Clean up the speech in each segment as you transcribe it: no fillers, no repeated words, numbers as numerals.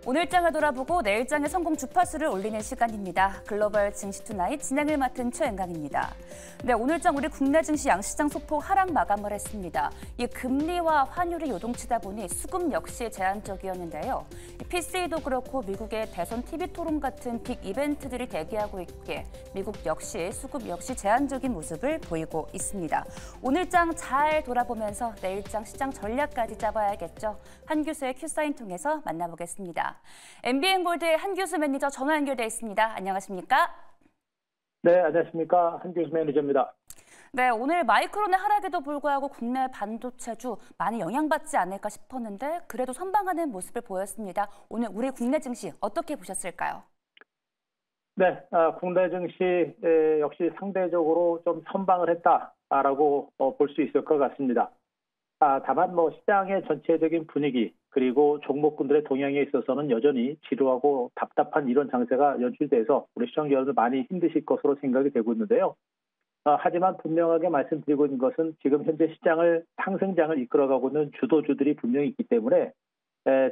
오늘장을 돌아보고 내일장의 성공 주파수를 올리는 시간입니다. 글로벌 증시 투나잇 진행을 맡은 최은강입니다. 네, 오늘장 우리 국내 증시 양시장 소폭 하락 마감을 했습니다. 이 금리와 환율이 요동치다 보니 수급 역시 제한적이었는데요. PC도 그렇고 미국의 대선 TV 토론 같은 빅 이벤트들이 대기하고 있기에 미국 역시 수급 역시 제한적인 모습을 보이고 있습니다. 오늘장 잘 돌아보면서 내일장 시장 전략까지 짜봐야겠죠. 한 교수의 큐사인 통해서 만나보겠습니다. MBN골드의 한 교수 매니저 전화 연결돼 있습니다. 안녕하십니까? 네, 안녕하십니까. 한 교수 매니저입니다. 네, 오늘 마이크론의 하락에도 불구하고 국내 반도체주 많이 영향받지 않을까 싶었는데 그래도 선방하는 모습을 보였습니다. 오늘 우리 국내 증시 어떻게 보셨을까요? 네, 국내 증시 역시 상대적으로 좀 선방을 했다라고 볼 수 있을 것 같습니다. 다만 시장의 전체적인 분위기 그리고 종목군들의 동향에 있어서는 여전히 지루하고 답답한 이런 장세가 연출돼서 우리 시청자 여러분들 많이 힘드실 것으로 생각이 되고 있는데요. 하지만 분명하게 말씀드리고 있는 것은 지금 현재 시장을 상승장을 이끌어가고 있는 주도주들이 분명히 있기 때문에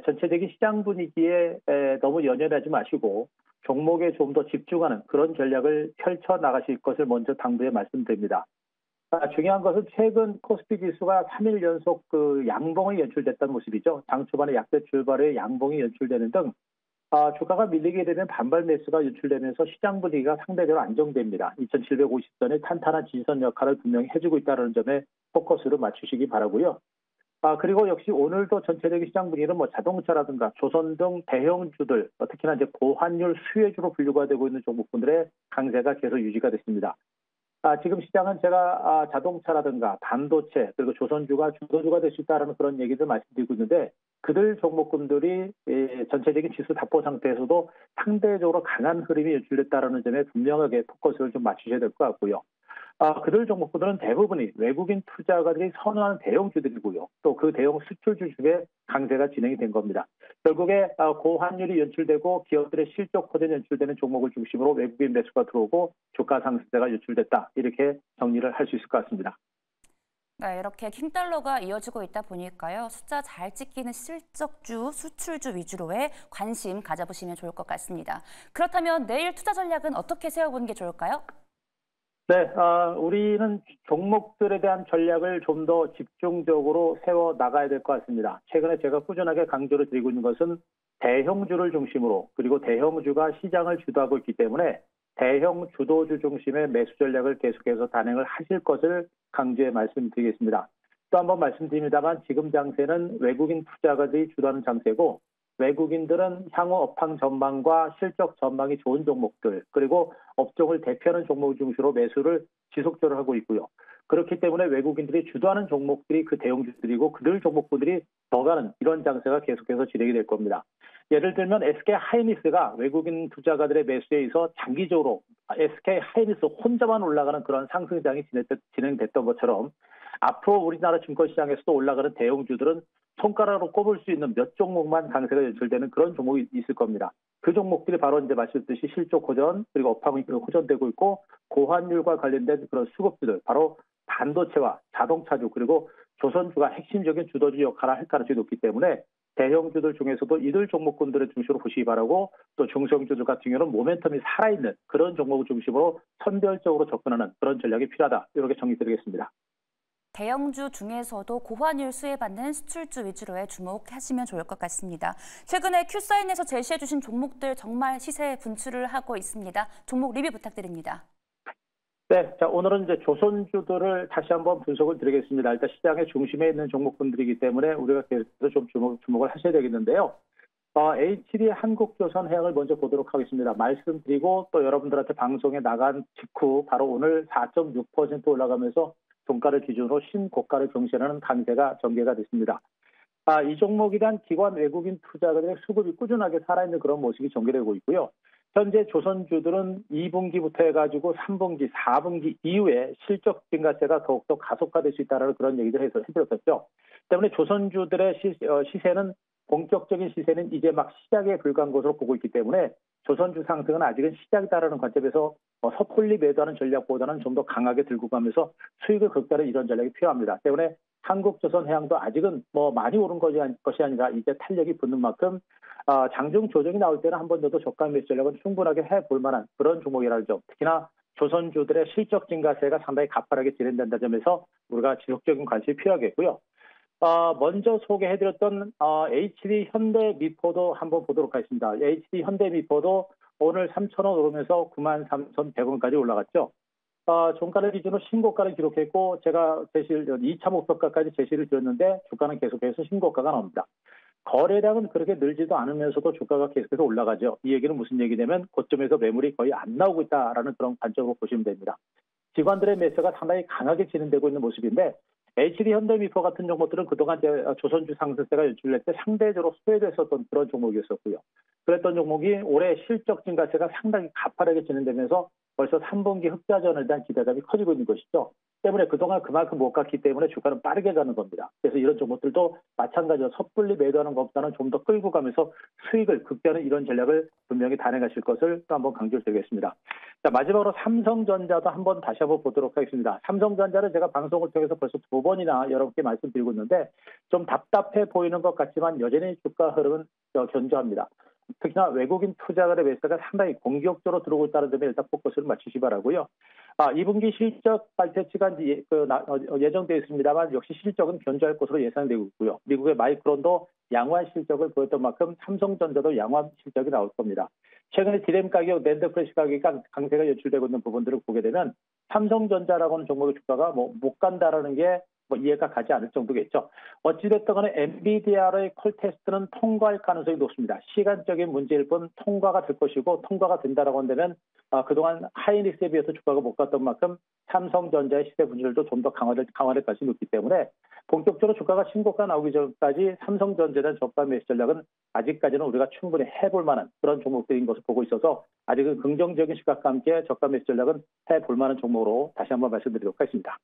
전체적인 시장 분위기에 너무 연연하지 마시고 종목에 좀 더 집중하는 그런 전략을 펼쳐나가실 것을 먼저 당부해 말씀드립니다. 중요한 것은 최근 코스피 지수가 3일 연속 양봉이 연출됐다는 모습이죠. 장 초반에 약세 출발에 양봉이 연출되는 등 주가가 밀리게 되면 반발 매수가 연출되면서 시장 분위기가 상대적으로 안정됩니다. 2750선의 탄탄한 지지선 역할을 분명히 해주고 있다는 점에 포커스를 맞추시기 바라고요. 그리고 역시 오늘도 전체적인 시장 분위기는 자동차라든가 조선 등 대형주들, 특히나 이제 고환율 수혜주로 분류가 되고 있는 종목군들의 강세가 계속 유지가 됐습니다. 지금 시장은 제가 자동차라든가 반도체 그리고 조선주가 주도주가 될 수 있다는 그런 얘기들 말씀드리고 있는데 그들 종목군들이 전체적인 지수 답보 상태에서도 상대적으로 강한 흐름이 연출됐다는 점에 분명하게 포커스를 좀 맞추셔야 될 것 같고요. 그들 종목군들은 대부분이 외국인 투자가들이 선호하는 대형주들이고요. 또 그 대형 수출주 중에 강세가 진행이 된 겁니다. 결국에 고환율이 연출되고 기업들의 실적 호전이 연출되는 종목을 중심으로 외국인 매수가 들어오고 주가 상승세가 연출됐다. 이렇게 정리를 할 수 있을 것 같습니다. 네, 이렇게 킹달러가 이어지고 있다 보니까요. 숫자 잘 찍히는 실적주, 수출주 위주로의 관심 가져보시면 좋을 것 같습니다. 그렇다면 내일 투자 전략은 어떻게 세워보는 게 좋을까요? 네, 우리는 종목들에 대한 전략을 좀 더 집중적으로 세워 나가야 될 것 같습니다. 최근에 제가 꾸준하게 강조를 드리고 있는 것은 대형주를 중심으로 그리고 대형주가 시장을 주도하고 있기 때문에 대형 주도주 중심의 매수 전략을 계속해서 단행을 하실 것을 강조해 말씀드리겠습니다. 또 한번 말씀드립니다만 지금 장세는 외국인 투자가들이 주도하는 장세고 외국인들은 향후 업황 전망과 실적 전망이 좋은 종목들 그리고 업종을 대표하는 종목 중심으로 매수를 지속적으로 하고 있고요. 그렇기 때문에 외국인들이 주도하는 종목들이 그 대형주들이고 그들 종목들이 더 가는 이런 장세가 계속해서 진행이 될 겁니다. 예를 들면 SK 하이닉스가 외국인 투자가들의 매수에 의해서 장기적으로 SK 하이닉스 혼자만 올라가는 그런 상승장이 진행됐던 것처럼 앞으로 우리나라 증권시장에서도 올라가는 대형주들은 손가락으로 꼽을 수 있는 몇 종목만 강세가 연출되는 그런 종목이 있을 겁니다. 그 종목들이 바로 이제 말씀드렸듯이 실적 호전 그리고 업황이 호전되고 있고 고환율과 관련된 그런 수급주들 바로 반도체와 자동차주 그리고 조선주가 핵심적인 주도주 역할을 할 가능성이 높기 때문에 대형주들 중에서도 이들 종목군들을 중심으로 보시기 바라고 또 중소형주들 같은 경우는 모멘텀이 살아있는 그런 종목을 중심으로 선별적으로 접근하는 그런 전략이 필요하다. 이렇게 정리드리겠습니다. 대형주 중에서도 고환율 수혜받는 수출주 위주로의 주목하시면 좋을 것 같습니다. 최근에 큐사인에서 제시해 주신 종목들 정말 시세에 분출을 하고 있습니다. 종목 리뷰 부탁드립니다. 네, 자 오늘은 이제 조선주들을 다시 한번 분석을 드리겠습니다. 일단 시장의 중심에 있는 종목군들이기 때문에 우리가 계속해서 좀 주목을 하셔야 되겠는데요. HD 한국조선해양을 먼저 보도록 하겠습니다. 말씀드리고 또 여러분들한테 방송에 나간 직후 바로 오늘 4.6% 올라가면서 종가를 기준으로 신고가를 경신하는 강세가 전개가 됐습니다. 이 종목에 대한 기관 외국인 투자자들의 수급이 꾸준하게 살아있는 그런 모습이 전개되고 있고요. 현재 조선주들은 2분기부터 해가지고 3분기, 4분기 이후에 실적 증가세가 더욱더 가속화될 수 있다는 그런 얘기를 해드렸었죠. 때문에 조선주들의 시세는 본격적인 시세는 이제 막 시작에 불과한 것으로 보고 있기 때문에 조선주 상승은 아직은 시작이다라는 관점에서 섣불리 매도하는 전략보다는 좀 더 강하게 들고 가면서 수익을 극대화하는 이런 전략이 필요합니다. 때문에 한국조선해양도 아직은 많이 오른 것이 아니라 이제 탄력이 붙는 만큼 장중 조정이 나올 때는 한 번 정도 저가 매수 전략은 충분하게 해볼 만한 그런 종목이라는 점. 특히나 조선주들의 실적 증가세가 상당히 가파르게 진행된다는 점에서 우리가 지속적인 관심이 필요하겠고요. 먼저 소개해드렸던 HD 현대미포도 한번 보도록 하겠습니다. HD 현대미포도 오늘 3,000원 오르면서 93,100원까지 올라갔죠. 종가를 기준으로 신고가를 기록했고 제가 2차 목표가까지 제시를 드렸는데 주가는 계속해서 신고가가 나옵니다. 거래량은 그렇게 늘지도 않으면서도 주가가 계속해서 올라가죠. 이 얘기는 무슨 얘기냐면 고점에서 매물이 거의 안 나오고 있다라는 그런 관점으로 보시면 됩니다. 기관들의 매수가 상당히 강하게 진행되고 있는 모습인데 HD 현대미포 같은 종목들은 그동안 조선주 상승세가 연출될 때 상대적으로 소외됐었던 그런 종목이었었고요. 그랬던 종목이 올해 실적 증가세가 상당히 가파르게 진행되면서 벌써 3분기 흑자전에 대한 기대감이 커지고 있는 것이죠. 때문에 그동안 그만큼 못 갔기 때문에 주가는 빠르게 가는 겁니다. 그래서 이런 종목들도 마찬가지로 섣불리 매도하는 것보다는 좀 더 끌고 가면서 수익을 극대화하는 이런 전략을 분명히 단행하실 것을 또 한번 강조드리겠습니다. 자, 마지막으로 삼성전자도 다시 한번 보도록 하겠습니다. 삼성전자는 제가 방송을 통해서 벌써 2번이나 여러분께 말씀드리고 있는데 좀 답답해 보이는 것 같지만 여전히 주가 흐름은 견조합니다. 특히나 외국인 투자가의 매수가 상당히 공격적으로 들어오고 있다는 점에 일단 포커스를 맞추시 바라고요. 2분기 실적 발표치가 예정되어 있습니다만 역시 실적은 견조할 것으로 예상되고 있고요. 미국의 마이크론도 양호한 실적을 보였던 만큼 삼성전자도 양호한 실적이 나올 겁니다. 최근에 디램 가격, 낸드 프레시 가격이 강세가 연출되고 있는 부분들을 보게 되면 삼성전자라고 하는 종목의 주가가 못 간다라는 게 이해가 가지 않을 정도겠죠. 어찌됐든 간에 엔비디아의 콜 테스트는 통과할 가능성이 높습니다. 시간적인 문제일 뿐 통과가 될 것이고 통과가 된다라고 한다면 그동안 하이닉스에 비해서 주가가 못 갔던 만큼 삼성전자의 시세 분열도 좀 더 강화될 가능성이 높기 때문에 본격적으로 주가가 신고가 나오기 전까지 삼성전자에 대한 저가 매수 전략은 아직까지는 우리가 충분히 해볼 만한 그런 종목들인 것을 보고 있어서 아직은 긍정적인 시각과 함께 저가 매수 전략은 해볼 만한 종목으로 다시 한번 말씀드리도록 하겠습니다.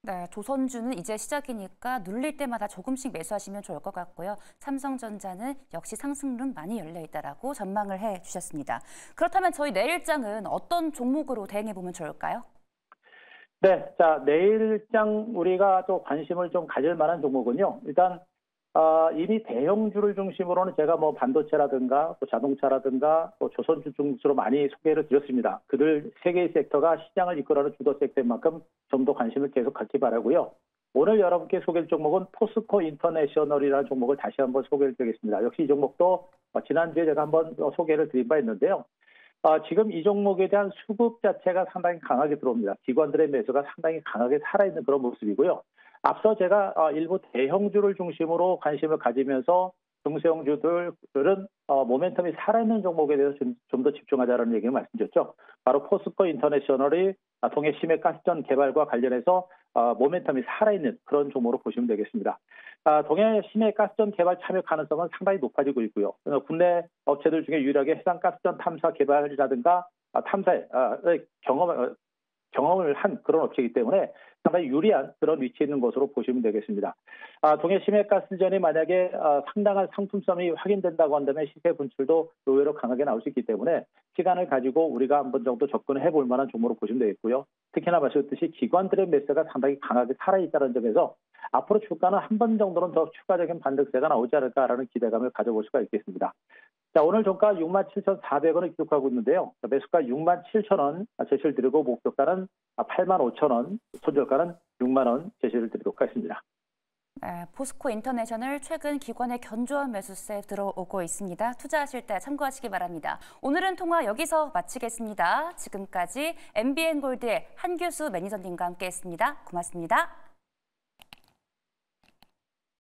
네, 조선주는 이제 시작이니까 눌릴 때마다 조금씩 매수하시면 좋을 것 같고요. 삼성전자는 역시 상승률은 많이 열려 있다라고 전망을 해주셨습니다. 그렇다면 저희 내일장은 어떤 종목으로 대응해 보면 좋을까요? 네, 자 내일장 우리가 또 관심을 좀 가질 만한 종목은요. 일단 이미 대형주를 중심으로는 제가 반도체라든가 또 자동차라든가 또 조선주 중심으로 많이 소개를 드렸습니다. 그들 세 개의 섹터가 시장을 이끌어가는 주도 섹터인 만큼 좀 더 관심을 계속 갖기 바라고요. 오늘 여러분께 소개할 종목은 포스코 인터내셔널이라는 종목을 다시 한번 소개를 드리겠습니다. 역시 이 종목도 지난주에 제가 한번 소개를 드린 바 있는데요. 지금 이 종목에 대한 수급 자체가 상당히 강하게 들어옵니다. 기관들의 매수가 상당히 강하게 살아있는 그런 모습이고요. 앞서 제가 일부 대형주를 중심으로 관심을 가지면서 중소형주들은 모멘텀이 살아있는 종목에 대해서 좀 더 집중하자는 얘기를 말씀드렸죠. 바로 포스코 인터내셔널이 동해 심해 가스전 개발과 관련해서 모멘텀이 살아있는 그런 종목으로 보시면 되겠습니다. 동해 심해 가스전 개발 참여 가능성은 상당히 높아지고 있고요. 국내 업체들 중에 유일하게 해상 가스전 탐사 개발이라든가 탐사의 경험을 한 그런 업체이기 때문에 상당히 유리한 그런 위치에 있는 것으로 보시면 되겠습니다. 동해 심해가스전이 만약에 상당한 상품성이 확인된다고 한다면 시세 분출도 의외로 강하게 나올 수 있기 때문에 시간을 가지고 우리가 한 번 정도 접근을 해볼 만한 종목으로 보시면 되겠고요. 특히나 말씀드렸듯이 기관들의 매수가 상당히 강하게 살아있다는 점에서 앞으로 주가는 한 번 정도는 더 추가적인 반등세가 나오지 않을까라는 기대감을 가져볼 수가 있겠습니다. 자, 오늘 종가 67,400원을 기록하고 있는데요. 매수가 67,000원 제시를 드리고 목표가는 85,000원, 손절가는 6만원 제시를 드리도록 하겠습니다. 네, 포스코 인터내셔널 최근 기관의 견조한 매수세 들어오고 있습니다. 투자하실 때 참고하시기 바랍니다. 오늘은 통화 여기서 마치겠습니다. 지금까지 MBN골드의 한규수 매니저님과 함께했습니다. 고맙습니다.